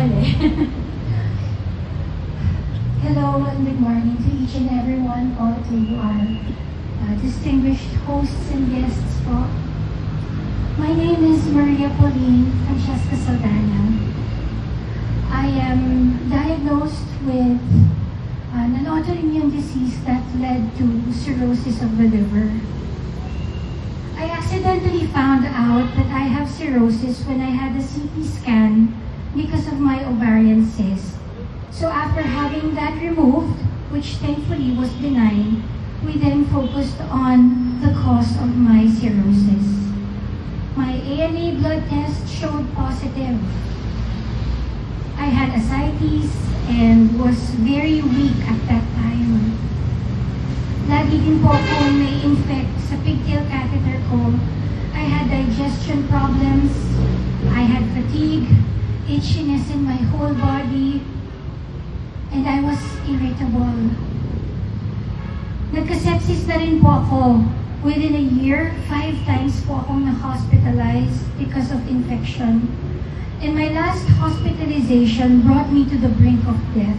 tagal eh. Hello and good morning to each and everyone po, to our distinguished hosts and guests po. My name is Maria Pauline Francesca Saldana. I am diagnosed with an autoimmune disease that led to cirrhosis of the liver. I accidentally found out that I have cirrhosis when I had a CT scan because of my ovarian cyst. So after having that removed, which thankfully was benign, we then focused on the cause of my cirrhosis. My ANA blood test showed positive. I had ascites and was very weak at that time. Lagi din po akong may infect sa pigtail catheter ko. I had digestion problems. I had fatigue, itchiness in my whole body, and I was irritable. Nagka-sepsis na rin po ako. Within a year, 5 times po akong na-hospitalized because of infection. And my last hospitalization brought me to the brink of death.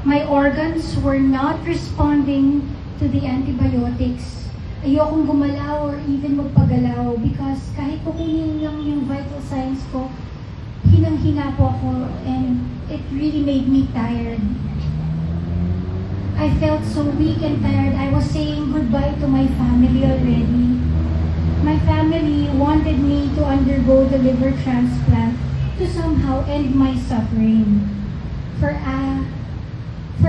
My organs were not responding to the antibiotics. Ayokong gumalaw or even magpagalaw because kahit kukunin lang yung vital signs ko, hinang-hina po ako and it really made me tired. I felt so weak and tired. I was saying goodbye to my family already. My family wanted me to undergo the liver transplant to somehow end my suffering. For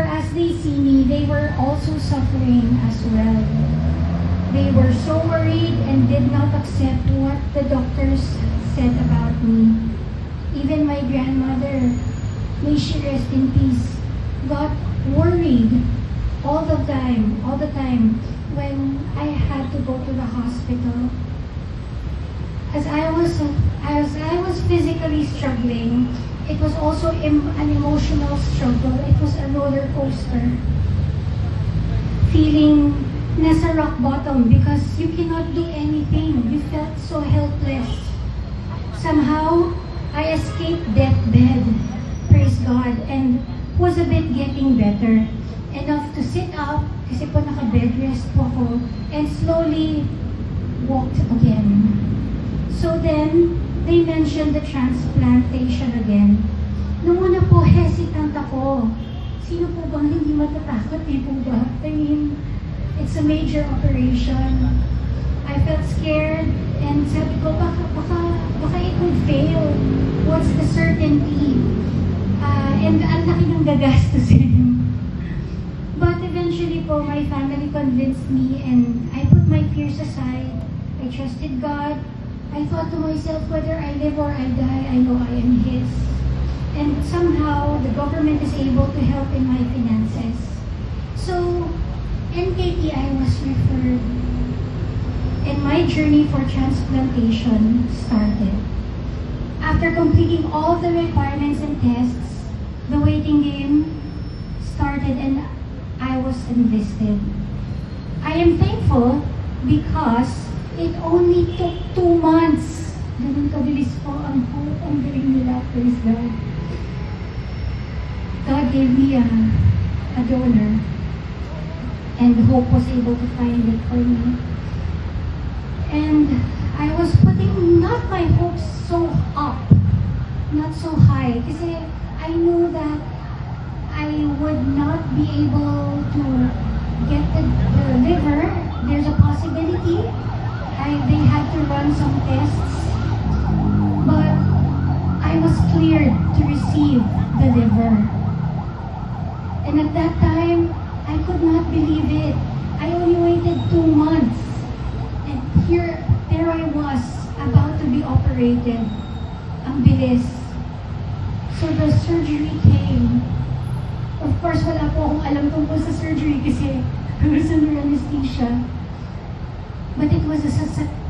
as they see me, they were also suffering as well. They were so worried and did not accept what the doctors said about me. Even my grandmother, may she rest in peace, got worried all the time when I had to go to the hospital. As I was physically struggling, it was also an emotional struggle. It was a roller coaster. Feeling nasa rock bottom because you cannot do anything. You felt so helpless. Somehow, I escaped deathbed, praise God, and was a bit getting better. Enough to sit up, kasi po naka-bed rest po ako, and slowly walked again. So then, they mentioned the transplantation again. Nung una po, hesitant ako. Sino po bang hindi matatakot? Di po ba? I mean, it's a major operation. I felt scared and sabi ko, baka it would fail. What's the certainty? And ang laki ng gagastusin. But eventually po, my family convinced me and I put my fears aside. I trusted God. I thought to myself, whether I live or I die, I know I am His. And somehow, the government is able to help in my finances. So, NKTI was referred. And my journey for transplantation started. After completing all the requirements and tests, the waiting game started and I was enlisted. I am thankful because it only took 2 months. Ganun kabilis po ang hope, ang galing nila, praise God. God gave me a donor and hope was able to find it for me. And I was putting not my hopes so up, not so high, kasi I knew that I would not be able to get the liver. There's a possibility. They had to run some tests, but I was cleared to receive the liver. And at that time, I could not believe it. I only waited 2 months, and there I was, about to be operated. Ang bilis. So the surgery came. Of course, wala po akong alam tungkol sa surgery kasi I was under anesthesia. But it was a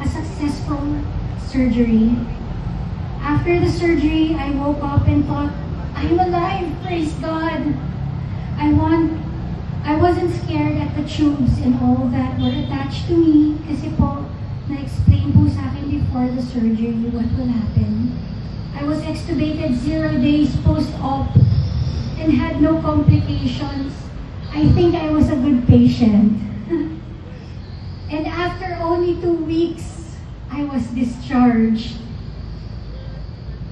successful surgery. After the surgery, I woke up and thought, I'm alive, praise God. I wasn't scared at the tubes and all that were attached to me kasi po, na-explain po sa akin before the surgery what will happen. I was extubated 0 days post-op and had no complications. I think I was a good patient. And after only 2 weeks, I was discharged.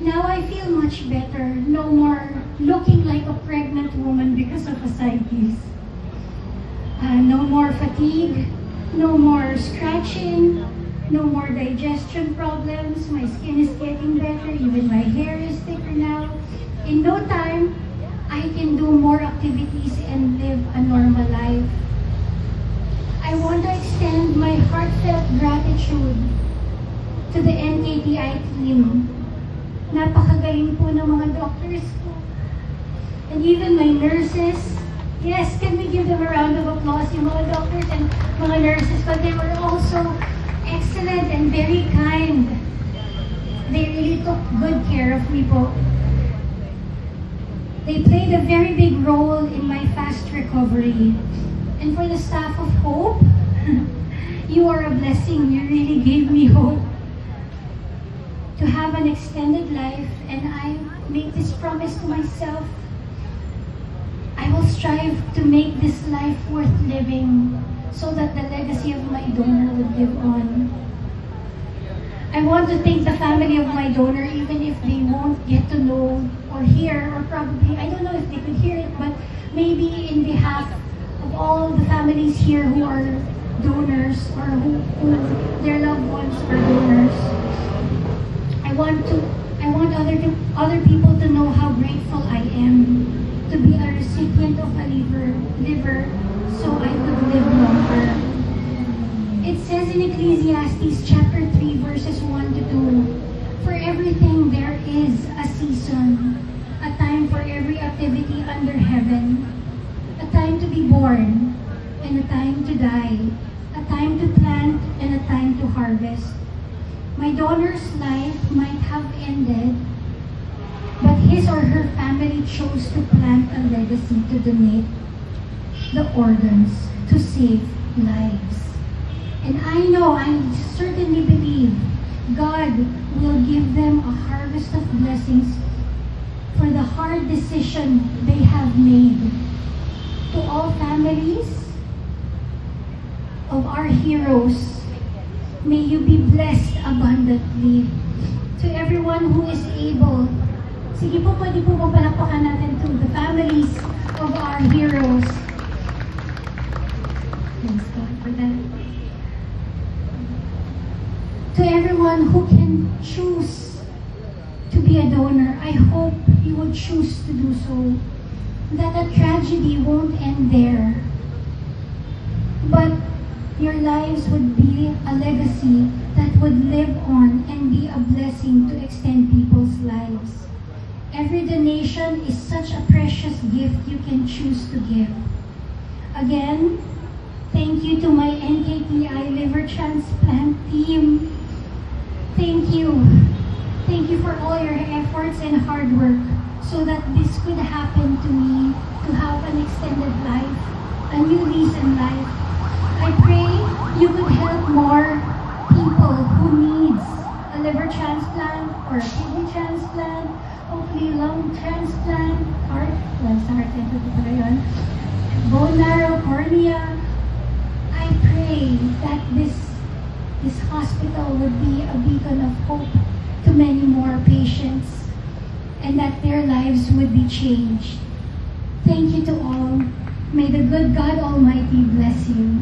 Now I feel much better. No more looking like a pregnant woman because of ascites. No more fatigue, no more scratching, no more digestion problems. My skin is getting better, even my hair is thicker now. In no time, I can do more activities and live a normal life. I want to extend my heartfelt gratitude to the NKTI team. Napakagaling po ng mga doctors ko. And even my nurses. Yes, can we give them a round of applause? Yung mga doctors and mga nurses, but they were also excellent and very kind. They really took good care of me po. They played a very big role in my fast recovery. And for the staff of Hope, you are a blessing. You really gave me hope to have an extended life, and I make this promise to myself. I will strive to make this life worth living so that the legacy of my donor would live on. I want to thank the family of my donor, even if they won't get to know or hear, or probably, I don't know if they could hear it, but maybe in behalf of all the families here who are donors or who their loved ones are donors. I want other people to know how grateful I am to be a recipient of a liver so I could live longer. It says in Ecclesiastes chapter 3 verses 1 to 2, for everything there is a season, a time for every activity under heaven, a time to be born and a time to die, a time to plant and a time to harvest. My donor's life might have ended, but his or her family chose to plant a legacy to donate the organs to save lives. And I certainly believe God will give them a harvest of blessings for the hard decision they have made. To all families of our heroes, may you be blessed abundantly. To everyone who is able, sige po, pwede po palakpakan natin to the families of our heroes. Thanks God for that. To everyone who can choose to be a donor, I hope you would choose to do so. That a tragedy won't end there, but your lives would be a legacy that would live on and be a blessing to extend people's lives. Every donation is such a precious gift you can choose to give. Again, thank you to my NKTI liver transplant team. Thank you. Thank you for all your efforts and hard work so that this could happen to me, to have an extended life, a new lease in life. I pray you could help more people who needs a liver transplant or a kidney transplant, hopefully lung transplant, heart, bone marrow, cornea. I pray that this hospital would be a beacon of hope to many more patients and that their lives would be changed. Thank you to all. May the good God Almighty bless you.